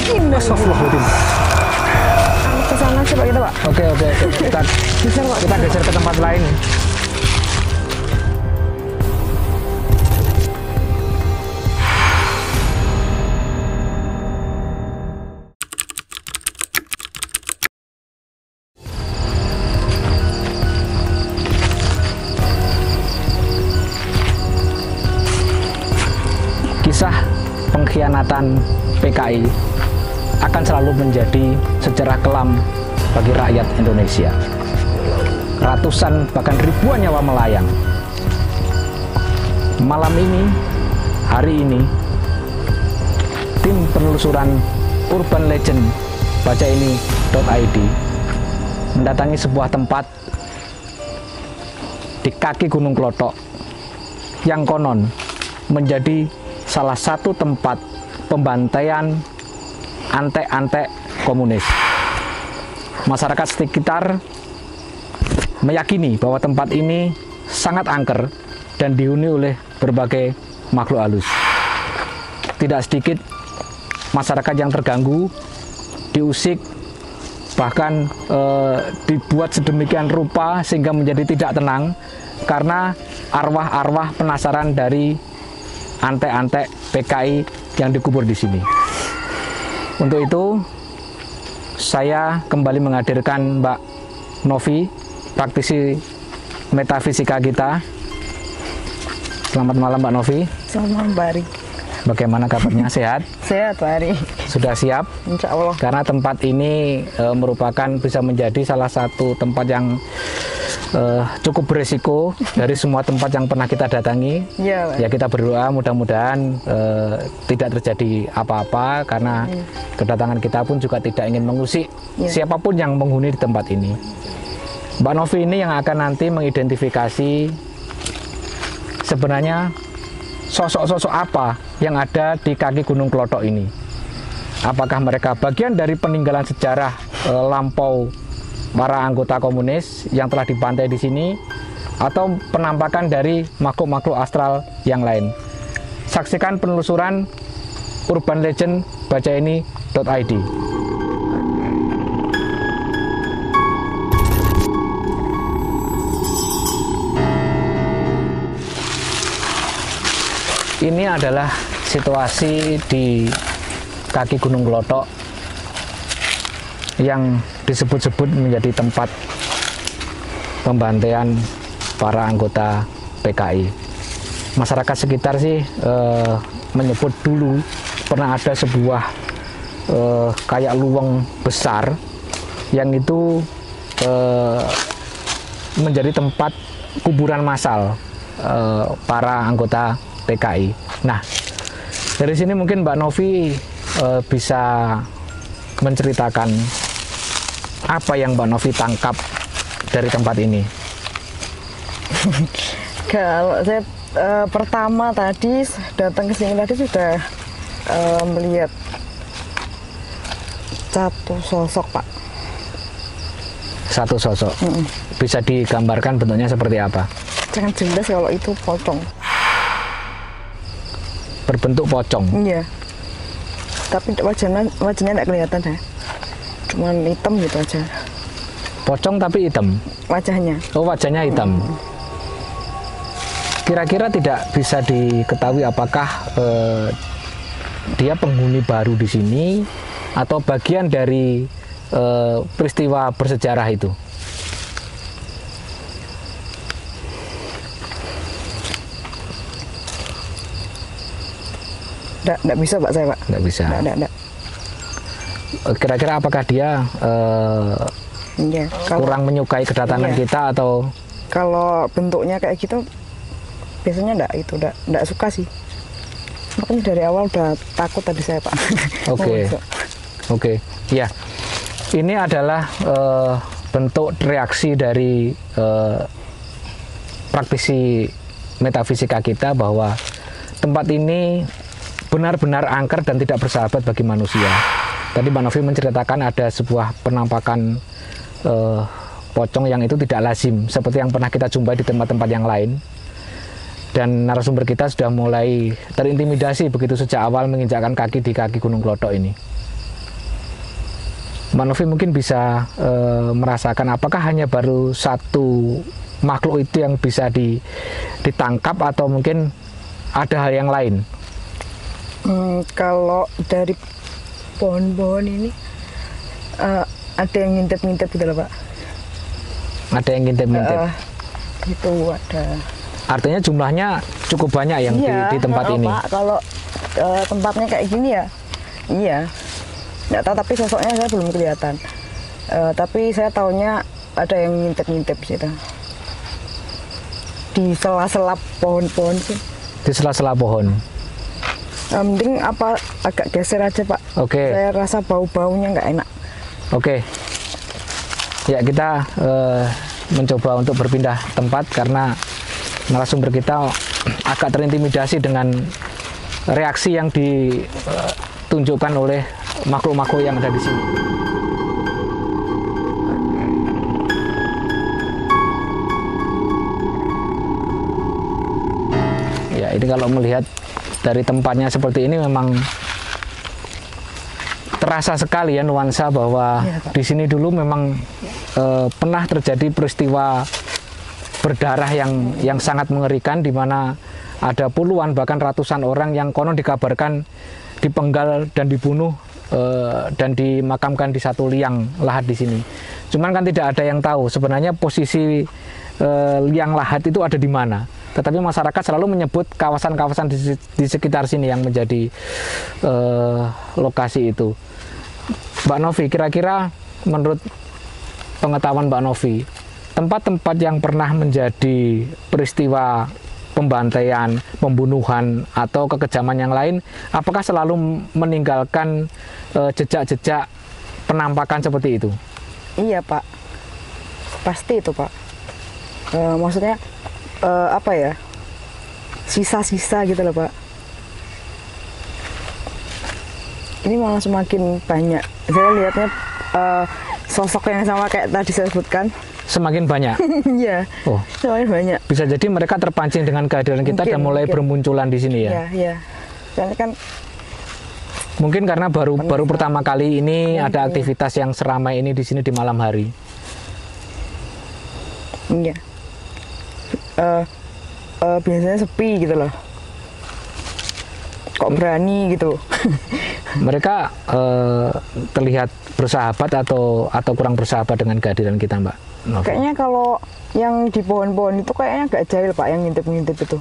Astagfirullahaladzim. Ke sana sih Pak kita Pak. Oke. Kita geser ke tempat lain. Kisah pengkhianatan PKI akan selalu menjadi sejarah kelam bagi rakyat Indonesia. Ratusan bahkan ribuan nyawa melayang. Malam ini, hari ini, tim penelusuran Urban Legend bacaini.id mendatangi sebuah tempat di kaki Gunung Klothok yang konon menjadi salah satu tempat pembantaian antek-antek komunis. Masyarakat sekitar meyakini bahwa tempat ini sangat angker dan dihuni oleh berbagai makhluk halus. Tidak sedikit masyarakat yang terganggu, diusik, bahkan dibuat sedemikian rupa sehingga menjadi tidak tenang karena arwah-arwah penasaran dari antek-antek PKI yang dikubur di sini. Untuk itu, saya kembali menghadirkan Mbak Novi, praktisi metafisika kita. Selamat malam Mbak Novi. Selamat malam Pak Ari. Bagaimana kabarnya? Sehat? Sehat Pak Ari. Sudah siap? Insya Allah. Karena tempat ini merupakan bisa menjadi salah satu tempat yang cukup beresiko dari semua tempat yang pernah kita datangi. Ya, ya kita berdoa mudah-mudahan tidak terjadi apa-apa karena kedatangan kita pun juga tidak ingin mengusik siapapun yang menghuni di tempat ini. Mbak Novi ini yang akan nanti mengidentifikasi sebenarnya sosok-sosok apa yang ada di kaki Gunung Klothok ini. Apakah mereka bagian dari peninggalan sejarah lampau para anggota komunis yang telah dibantai di sini, atau penampakan dari makhluk-makhluk astral yang lain. Saksikan penelusuran Urban Legend bacaini.id. Ini adalah situasi di kaki Gunung Klothok yang disebut-sebut menjadi tempat pembantaian para anggota PKI. Masyarakat sekitar sih menyebut dulu pernah ada sebuah kayak luweng besar yang itu menjadi tempat kuburan massal para anggota PKI. Nah, dari sini mungkin Mbak Novi bisa menceritakan apa yang Mbak Novi tangkap dari tempat ini. Kalau saya pertama tadi datang ke sini tadi sudah melihat satu sosok Pak. Satu sosok. Bisa digambarkan bentuknya seperti apa? Sangat jelas kalau itu pocong. Berbentuk pocong? Iya. Tapi wajahnya tidak kelihatan ya. Cuman hitam gitu aja. Pocong tapi hitam? Wajahnya. Oh, wajahnya hitam. Kira-kira tidak bisa diketahui apakah dia penghuni baru di sini atau bagian dari peristiwa bersejarah itu? Nggak bisa Pak saya Pak. Nggak bisa? Nggak. Kira-kira apakah dia kurang menyukai kedatangan kita atau? Kalau bentuknya kayak gitu biasanya nggak suka sih. Makanya dari awal udah takut tadi saya Pak. Oke. Ya, ini adalah bentuk reaksi dari praktisi metafisika kita bahwa tempat ini benar-benar angker dan tidak bersahabat bagi manusia. Tadi Mbak Novi menceritakan ada sebuah penampakan pocong yang itu tidak lazim, seperti yang pernah kita jumpai di tempat-tempat yang lain. Dan narasumber kita sudah mulai terintimidasi begitu sejak awal menginjakkan kaki di kaki Gunung Klothok ini. Mbak Novi mungkin bisa merasakan apakah hanya baru satu makhluk itu yang bisa ditangkap atau mungkin ada hal yang lain? Kalau dari pohon-pohon ini ada yang ngintip-ngintip gitu loh Pak. Ada yang ngintip-ngintip? Itu ada. Artinya jumlahnya cukup banyak yang di tempat ini? Pak, kalau tempatnya kayak gini ya, iya. Nggak tahu, tapi sosoknya saya belum kelihatan. Tapi saya taunya ada yang ngintip-ngintip situ. Di sela-sela pohon-pohon sih. Di sela-sela pohon? Mending apa agak geser aja Pak. Oke. Saya rasa bau-baunya nggak enak. Oke. Ya, kita mencoba untuk berpindah tempat karena narasumber kita agak terintimidasi dengan reaksi yang ditunjukkan oleh makhluk-makhluk yang ada di sini. Ya, ini kalau melihat dari tempatnya seperti ini memang terasa sekali ya nuansa bahwa di sini dulu memang pernah terjadi peristiwa berdarah yang sangat mengerikan, di mana ada puluhan bahkan ratusan orang yang konon dikabarkan dipenggal dan dibunuh dan dimakamkan di satu liang lahat di sini. Cuman kan tidak ada yang tahu sebenarnya posisi liang lahat itu ada di mana. Tetapi masyarakat selalu menyebut kawasan-kawasan di sekitar sini yang menjadi lokasi itu. Mbak Novi, kira-kira menurut pengetahuan Mbak Novi, tempat-tempat yang pernah menjadi peristiwa pembantaian, pembunuhan, atau kekejaman yang lain, apakah selalu meninggalkan jejak-jejak penampakan seperti itu? Iya Pak, pasti itu Pak. Maksudnya apa ya, sisa-sisa gitu loh Pak. Ini malah semakin banyak. Saya lihatnya sosok yang sama kayak tadi saya sebutkan. Semakin banyak? Iya, oh, semakin banyak. Bisa jadi mereka terpancing dengan kehadiran kita dan mulai bermunculan di sini ya? Iya, iya. Soalnya kan mungkin karena baru pertama kali ini ada aktivitas yang seramai ini di sini di malam hari. Iya. Biasanya sepi gitu loh. Kok berani gitu. Mereka terlihat bersahabat atau kurang bersahabat dengan kehadiran kita, Mbak Novi? Kayaknya kalau yang di pohon-pohon itu kayaknya agak jahil Pak, yang ngintip-ngintip itu.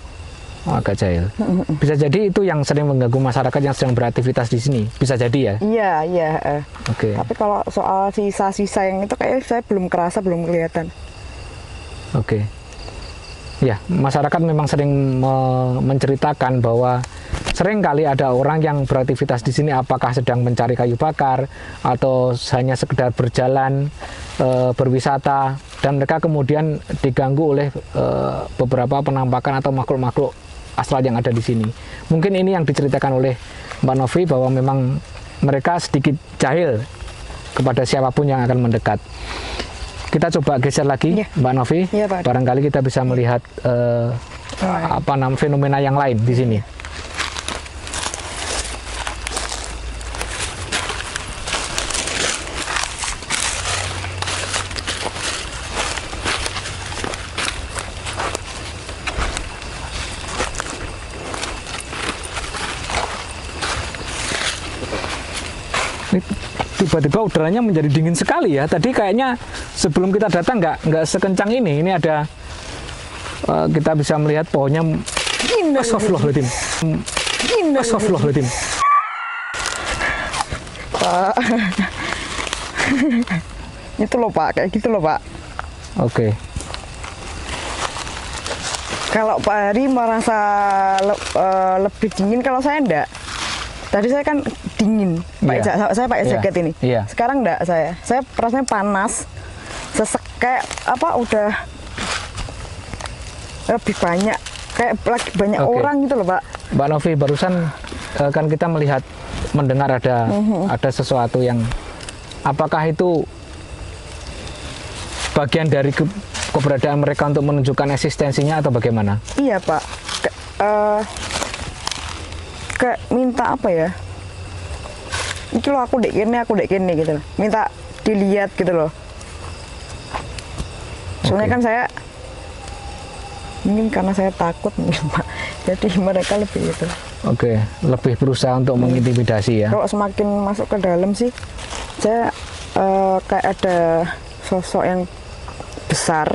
Oh, agak jahil. Bisa jadi itu yang sering mengganggu masyarakat yang sedang beraktivitas di sini. Bisa jadi ya? Iya, iya. Oke. Tapi kalau soal sisa-sisa yang itu kayaknya saya belum kerasa, belum kelihatan. Oke. Ya, masyarakat memang sering menceritakan bahwa sering kali ada orang yang beraktivitas di sini, apakah sedang mencari kayu bakar atau hanya sekedar berjalan, berwisata, dan mereka kemudian diganggu oleh beberapa penampakan atau makhluk-makhluk astral yang ada di sini. Mungkin ini yang diceritakan oleh Mbak Novi, bahwa memang mereka sedikit jahil kepada siapapun yang akan mendekat. Kita coba geser lagi, Mbak Novi. Ya, Pak. Barangkali kita bisa melihat fenomena yang lain di sini. Tiba-tiba udaranya menjadi dingin sekali ya. Tadi kayaknya sebelum kita datang nggak sekencang ini. Ini ada kita bisa melihat pohonnya. Astagfirullahaladzim. Astagfirullahaladzim. Pak. Itu loh Pak, kayak gitu loh Pak. Oke. Kalau Pak Hari merasa lebih dingin, kalau saya enggak. Tadi saya kan dingin, saya pakai jaket ini. Sekarang enggak saya rasanya panas, sesek, kayak apa, udah lebih banyak, kayak lagi banyak orang gitu loh Pak. Mbak Novi, barusan kan kita mendengar ada sesuatu yang, apakah itu bagian dari keberadaan mereka untuk menunjukkan eksistensinya atau bagaimana? Iya Pak, kayak minta apa ya? Iki lo aku dek kene gitu. Minta dilihat gitu loh. Soalnya kan saya mungkin karena saya takut mungkin Pak, jadi mereka lebih itu. Oke, lebih berusaha untuk mengintimidasi ya. Kalau semakin masuk ke dalam sih, saya kayak ada sosok yang besar.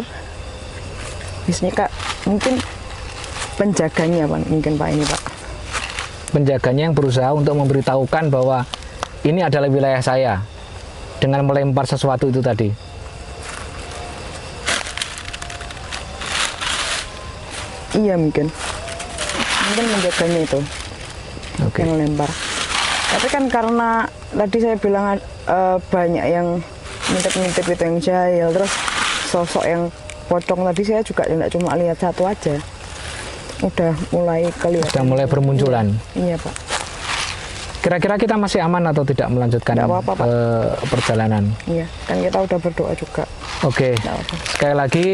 Biasanya Kak, mungkin penjaganya Pak, mungkin Pak ini Pak. Penjaganya yang berusaha untuk memberitahukan bahwa ini adalah wilayah saya dengan melempar sesuatu itu tadi. Iya mungkin menjaganya itu. Oke. Yang lempar. Tapi kan karena tadi saya bilang banyak yang ngintip-ngintip itu yang jahil, terus sosok yang pocong tadi saya juga tidak cuma lihat satu aja. Udah mulai kelihatan. Sudah mulai bermunculan. Iya Pak. Kira-kira kita masih aman atau tidak melanjutkan perjalanan? Iya, kan kita udah berdoa juga. Oke. Sekali lagi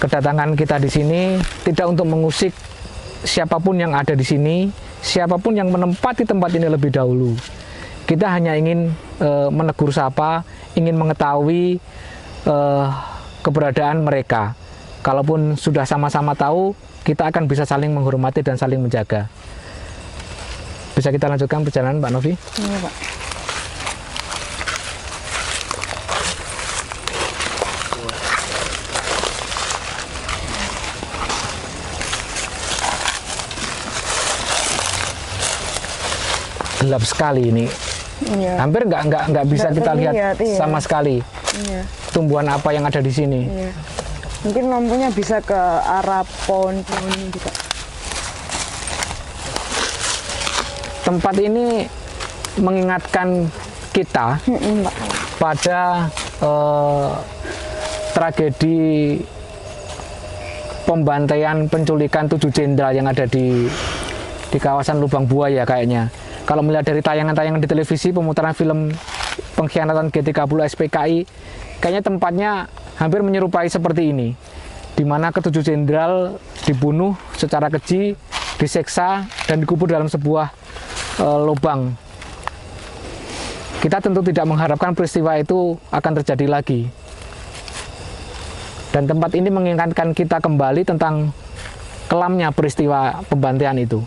kedatangan kita di sini tidak untuk mengusik siapapun yang ada di sini, siapapun yang menempati tempat ini lebih dahulu. Kita hanya ingin menegur sapa, ingin mengetahui keberadaan mereka. Kalaupun sudah sama-sama tahu, kita akan bisa saling menghormati dan saling menjaga. Bisa kita lanjutkan perjalanan, Mbak Novi? Iya, Pak. Gelap sekali ini. Iya. Hampir nggak bisa kita lihat sama sekali. Iya. Tumbuhan apa yang ada di sini. Iya. Mungkin lampunya bisa ke arah pohon-pohon juga. Tempat ini mengingatkan kita pada tragedi pembantaian penculikan 7 jenderal yang ada di kawasan Lubang Buaya kayaknya. Kalau melihat dari tayangan-tayangan di televisi pemutaran film pengkhianatan G30 SPKI, kayaknya tempatnya hampir menyerupai seperti ini, di mana ke-7 jenderal dibunuh secara keji, diseksa, dan dikubur dalam sebuah lubang. Kita tentu tidak mengharapkan peristiwa itu akan terjadi lagi. Dan tempat ini mengingatkan kita kembali tentang kelamnya peristiwa pembantaian itu.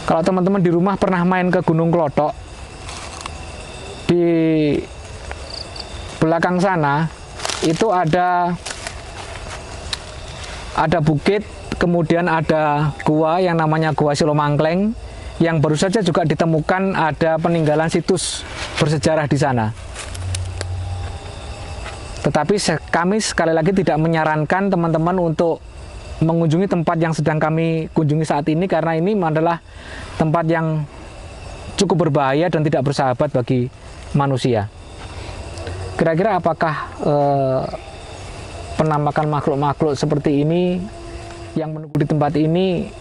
Kalau teman-teman di rumah pernah main ke Gunung Klothok, di belakang sana itu ada bukit, kemudian ada gua yang namanya Gua Silomangkleng, yang baru saja juga ditemukan ada peninggalan situs bersejarah di sana. Tetapi kami sekali lagi tidak menyarankan teman-teman untuk mengunjungi tempat yang sedang kami kunjungi saat ini, karena ini adalah tempat yang cukup berbahaya dan tidak bersahabat bagi manusia. Kira-kira apakah penampakan makhluk-makhluk seperti ini yang menunggu di tempat ini,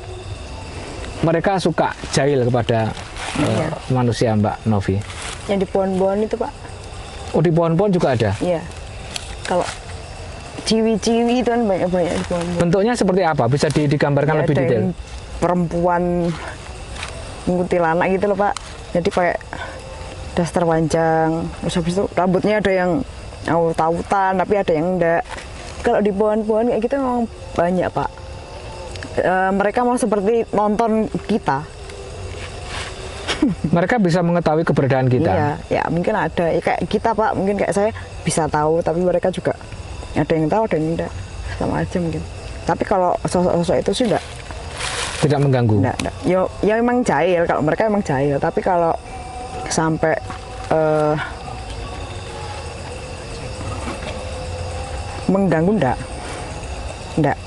mereka suka jahil kepada manusia, Mbak Novi? Yang di pohon-pohon itu, Pak. Oh, di pohon-pohon juga ada? Iya. Kalau ciwi-ciwi itu kan banyak-banyak di pohon-pohon. Bentuknya seperti apa? Bisa digambarkan lebih detail? Perempuan kuntilanak gitu loh, Pak. Jadi pakai daster panjang. Terus habis itu rambutnya ada yang awut-awutan, tapi ada yang enggak. Kalau di pohon-pohon kayak gitu memang banyak, Pak. Mereka mau seperti nonton kita. Mereka bisa mengetahui keberadaan kita. Iya, ya mungkin ada. Ya, kayak kita, Pak, mungkin kayak saya bisa tahu, tapi mereka juga ada yang tahu, ada yang enggak. Sama aja mungkin. Tapi kalau sosok-sosok itu sudah tidak mengganggu. Enggak. Ya memang jahil, kalau mereka memang jahil, tapi kalau sampai mengganggu enggak.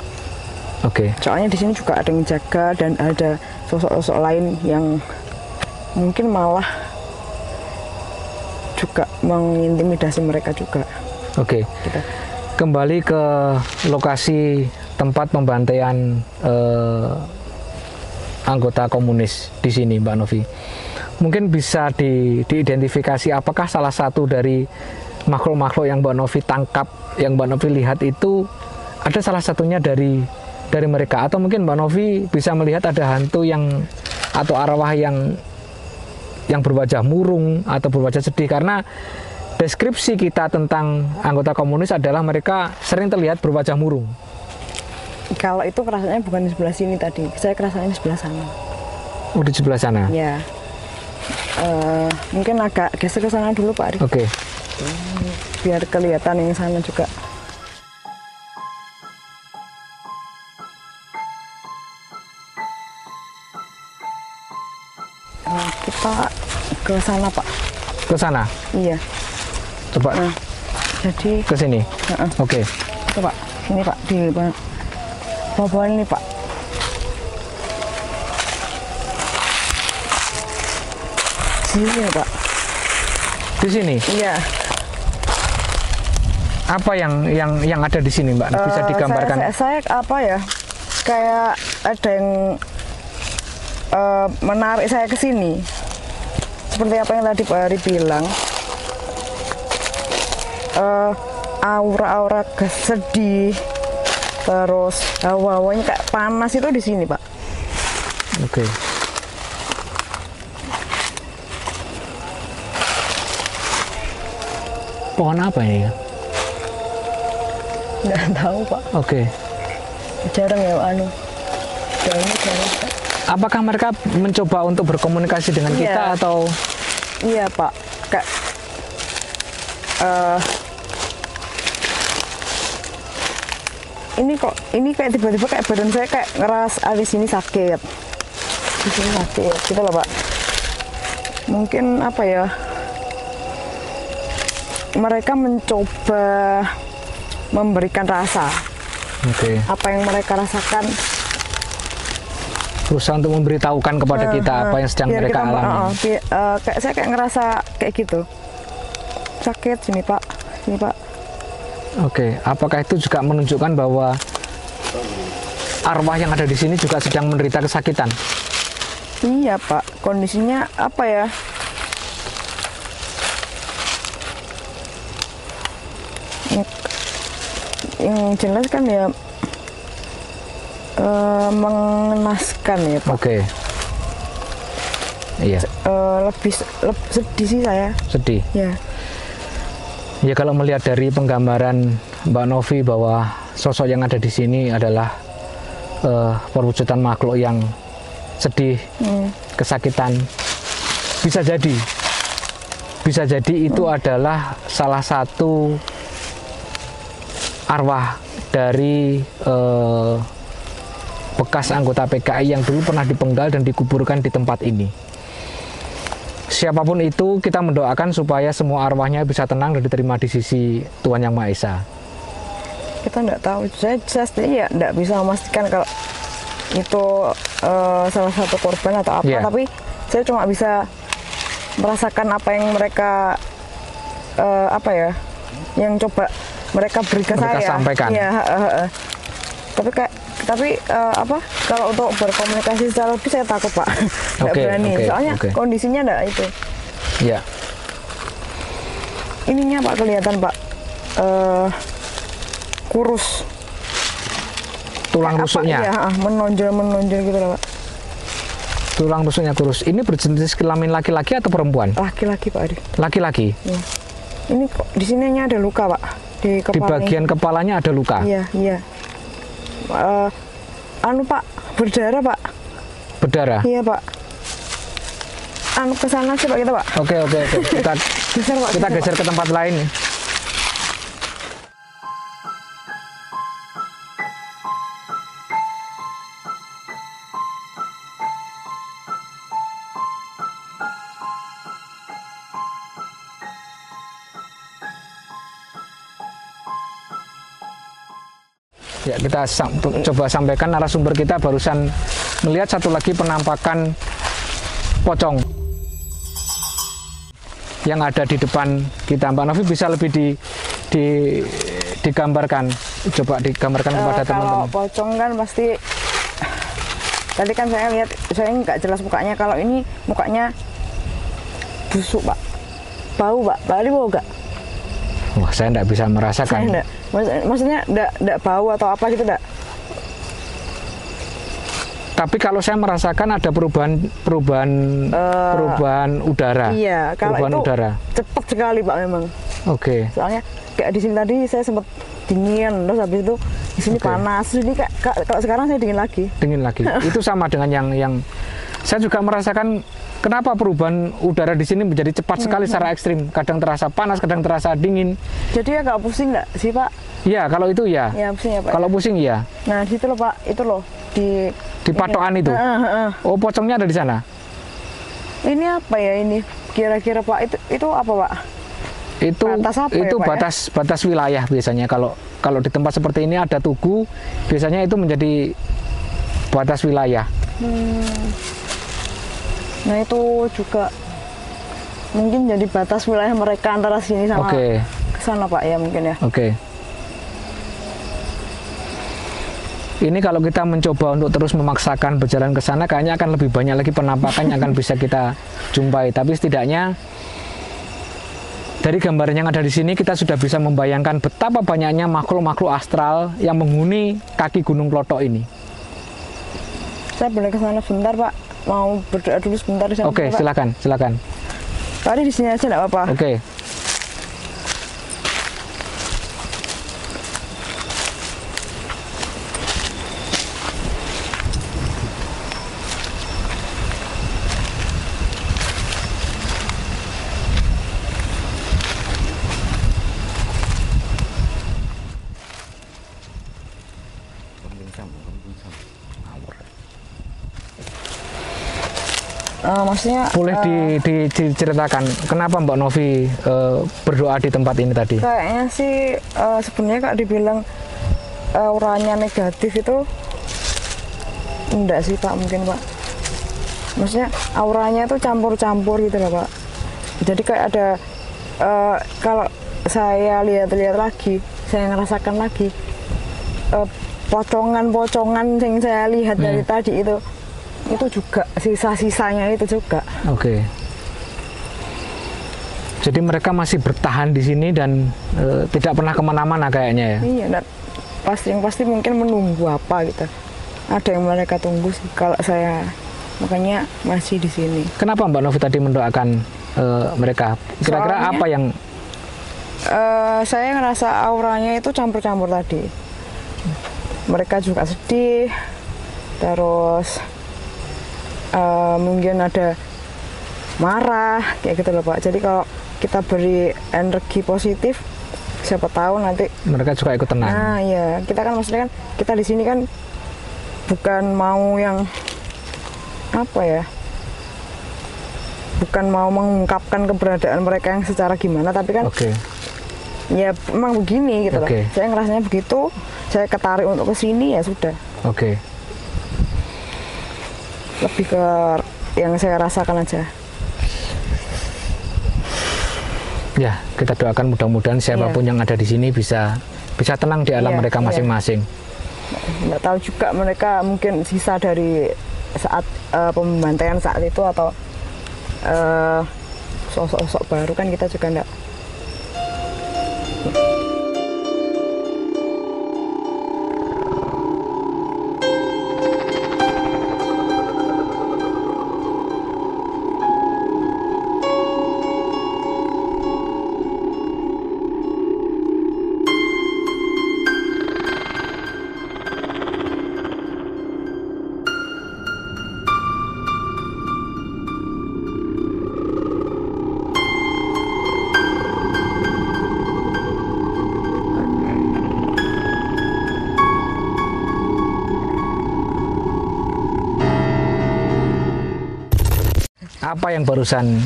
Oke. Soalnya di sini juga ada yang jaga dan ada sosok-sosok lain yang mungkin malah juga mengintimidasi mereka juga. Oke. Gitu. Kembali ke lokasi tempat pembantaian anggota komunis di sini, Mbak Novi. Mungkin bisa diidentifikasi apakah salah satu dari makhluk-makhluk yang Mbak Novi tangkap, yang Mbak Novi lihat itu ada salah satunya dari mereka, atau mungkin Mbak Novi bisa melihat ada hantu yang atau arwah yang yang berwajah murung atau berwajah sedih, karena deskripsi kita tentang anggota komunis adalah mereka sering terlihat berwajah murung. Kalau itu kerasanya bukan di sebelah sini tadi, saya kerasanya di sebelah sana. Oh, di sebelah sana? Ya. Mungkin agak geser ke sana dulu Pak Ari. Oke. Biar kelihatan yang sana juga. Kita ke sana Pak. Ke sana? Iya. Coba. Nah, jadi ke sini. Oke. Coba ini Pak, di bawah ini Pak. Sini Pak. Di sini? Iya. Apa yang ada di sini Mbak? Bisa digambarkan? Saya apa ya? Kayak ada yang menarik saya ke sini. Seperti apa yang tadi Pak Ari bilang. Aura-aura sedih, terus hawa-hawanya kayak panas itu di sini Pak. Oke. Pohon apa ini ya? Nggak tahu Pak. Oke. Jarang ya daunnya jarang. Apakah mereka mencoba untuk berkomunikasi dengan kita atau? Iya Pak. Kayak ini kayak tiba-tiba kayak badan saya kayak ngeras di sini sakit. Di sini sakit gitu loh Pak. Mungkin apa ya? Mereka mencoba memberikan rasa. Oke. Apa yang mereka rasakan, berusaha untuk memberitahukan kepada kita apa yang sedang mereka alami. Kayak saya kayak ngerasa kayak gitu. Sakit sini Pak, sini Pak. Oke, apakah itu juga menunjukkan bahwa arwah yang ada di sini juga sedang menderita kesakitan? Iya Pak, kondisinya apa ya? Yang jelas kan ya mengenaskan ya Pak. Oke. Iya. Lebih sedih sih saya. Sedih. Ya. Ya kalau melihat dari penggambaran Mbak Novi bahwa sosok yang ada di sini adalah perwujudan makhluk yang sedih, kesakitan, bisa jadi itu adalah salah satu arwah dari bekas anggota PKI yang dulu pernah dipenggal dan dikuburkan di tempat ini. Siapapun itu, kita mendoakan supaya semua arwahnya bisa tenang dan diterima di sisi Tuhan Yang Maha Esa. Kita nggak tahu, saya sendiri ya nggak bisa memastikan kalau itu salah satu korban atau apa, tapi saya cuma bisa merasakan apa yang mereka yang coba mereka beri ke saya. Sampaikan. Ya, tapi kalau untuk berkomunikasi secara lebih saya takut Pak, nggak berani. Soalnya kondisinya nggak itu. Ya. Ininya Pak kelihatan Pak, kurus. Tulang rusuknya. Iya, menonjol gitu loh Pak. Tulang rusuknya kurus. Ini berjenis kelamin laki-laki atau perempuan? Laki-laki Pak Adi. Laki-laki. Ya. Ini kok di sininya ada luka Pak, di kepala. Di bagian kepalanya ada luka. Iya. Pak, berdarah Pak. Berdarah? Iya Pak. Ke sana sih Pak kita Pak. Oke. Kita geser, Pak, kita geser ke tempat lain. Ya, kita coba sampaikan, narasumber kita barusan melihat satu lagi penampakan pocong yang ada di depan kita. Mbak Novi bisa lebih digambarkan, coba digambarkan kepada teman-teman. Kalau pocong kan pasti, tadi kan saya lihat, saya nggak jelas mukanya. Kalau ini mukanya busuk Pak, bau Pak, bau nggak? Wah, saya nggak bisa merasakan. Saya maksudnya enggak bau atau apa gitu enggak? Tapi kalau saya merasakan ada perubahan udara. Iya, kalau perubahan itu udara. Cepat sekali Pak memang. Oke. Soalnya kayak di sini tadi saya sempat dingin, terus habis itu di sini panas. Jadi kalau sekarang saya dingin lagi. Dingin lagi. Itu sama dengan yang saya juga merasakan. Kenapa perubahan udara di sini menjadi cepat sekali secara ekstrim? Kadang terasa panas, kadang terasa dingin. Jadi agak pusing nggak sih Pak? Iya, kalau itu ya. Ya pusing ya Pak. Kalau pusing ya. Nah di situ loh Pak, itu loh di patokan itu. Oh, pocongnya ada di sana. Ini apa ya ini? Kira-kira Pak itu apa Pak? Itu batas apa itu ya, Pak, batas wilayah biasanya. Kalau di tempat seperti ini ada tugu, biasanya itu menjadi batas wilayah. Nah itu juga mungkin jadi batas wilayah mereka antara sini sama kesana Pak ya mungkin ya. Ini kalau kita mencoba untuk terus memaksakan berjalan ke sana, kayaknya akan lebih banyak lagi penampakan yang akan bisa kita jumpai. Tapi setidaknya dari gambar yang ada di sini kita sudah bisa membayangkan betapa banyaknya makhluk-makhluk astral yang menghuni kaki Gunung Klothok ini. Saya boleh ke sana sebentar Pak. Mau berdoa dulu sebentar di sana. Oke, silakan. Tadi di sini aja enggak apa-apa. Oke. Maksudnya boleh diceritakan kenapa Mbak Novi berdoa di tempat ini tadi? Kayaknya sih sebenarnya Kak dibilang auranya negatif itu enggak sih Pak, mungkin Pak. Maksudnya auranya itu campur-campur gitu loh Pak. Jadi kayak ada kalau saya lihat-lihat lagi, saya ngerasakan lagi pocongan-pocongan yang saya lihat dari tadi itu juga sisa-sisanya itu juga. Jadi mereka masih bertahan di sini dan tidak pernah kemana-mana kayaknya ya. Iya, yang pasti mungkin menunggu apa gitu. Ada yang mereka tunggu sih. Kalau saya makanya masih di sini. Kenapa Mbak Novi tadi mendoakan mereka? Kira-kira apa yang? Saya ngerasa auranya itu campur-campur tadi. Mereka juga sedih, terus mungkin ada marah kayak gitu loh Pak. Jadi kalau kita beri energi positif, siapa tahu nanti mereka juga ikut tenang. Nah iya, kita kan maksudnya kan kita di sini kan bukan mau yang apa ya, bukan mau mengungkapkan keberadaan mereka yang secara gimana, tapi kan ya memang begini gitu loh. Saya ngerasanya begitu, saya ketarik untuk kesini ya sudah. Lebih ke yang saya rasakan aja. Ya, kita doakan mudah-mudahan siapapun yang ada di sini bisa tenang di alam mereka masing-masing. Nggak tahu juga mereka mungkin sisa dari saat pembantaian saat itu atau sosok-sosok baru, kan kita juga nggak. Apa yang barusan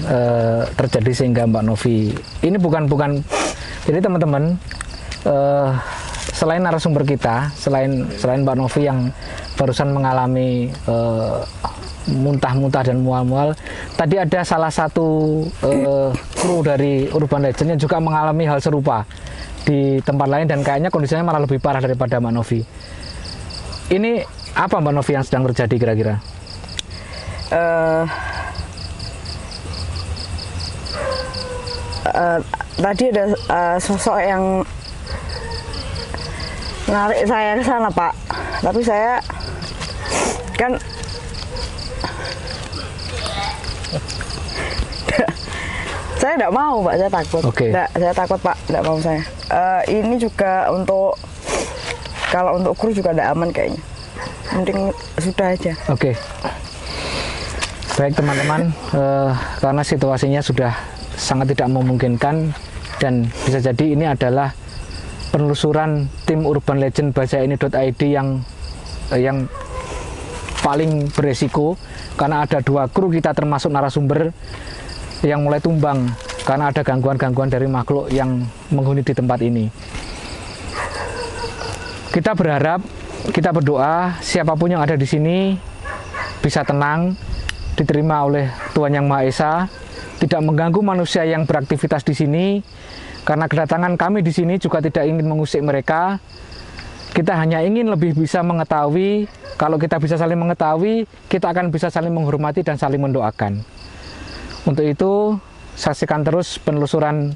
terjadi sehingga Mbak Novi ini bukan jadi teman-teman, selain narasumber kita, selain Mbak Novi yang barusan mengalami muntah-muntah dan mual-mual, tadi ada salah satu kru dari Urban Legend yang juga mengalami hal serupa di tempat lain dan kayaknya kondisinya malah lebih parah daripada Mbak Novi. Ini apa Mbak Novi yang sedang terjadi kira-kira? Tadi ada sosok yang narik saya ke sana Pak, tapi saya kan saya tidak mau Pak, saya takut. Saya takut Pak, tidak mau saya. Ini juga untuk kalau untuk kru juga tidak aman kayaknya. Mending sudah aja. Baik teman-teman, karena situasinya sudah sangat tidak memungkinkan dan bisa jadi ini adalah penelusuran tim Urban Legend bajaini.id yang paling beresiko, karena ada 2 kru kita termasuk narasumber yang mulai tumbang karena ada gangguan-gangguan dari makhluk yang menghuni di tempat ini. Kita berharap, kita berdoa siapapun yang ada di sini bisa tenang, diterima oleh Tuhan Yang Maha Esa, tidak mengganggu manusia yang beraktivitas di sini. Karena kedatangan kami di sini juga tidak ingin mengusik mereka. Kita hanya ingin lebih bisa mengetahui. Kalau kita bisa saling mengetahui, kita akan bisa saling menghormati dan saling mendoakan. Untuk itu, saksikan terus penelusuran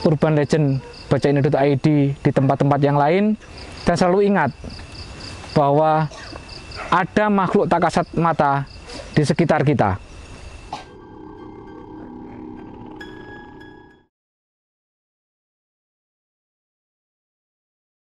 Urban Legend bajaini.id di tempat-tempat yang lain, dan selalu ingat bahwa ada makhluk tak kasat mata di sekitar kita.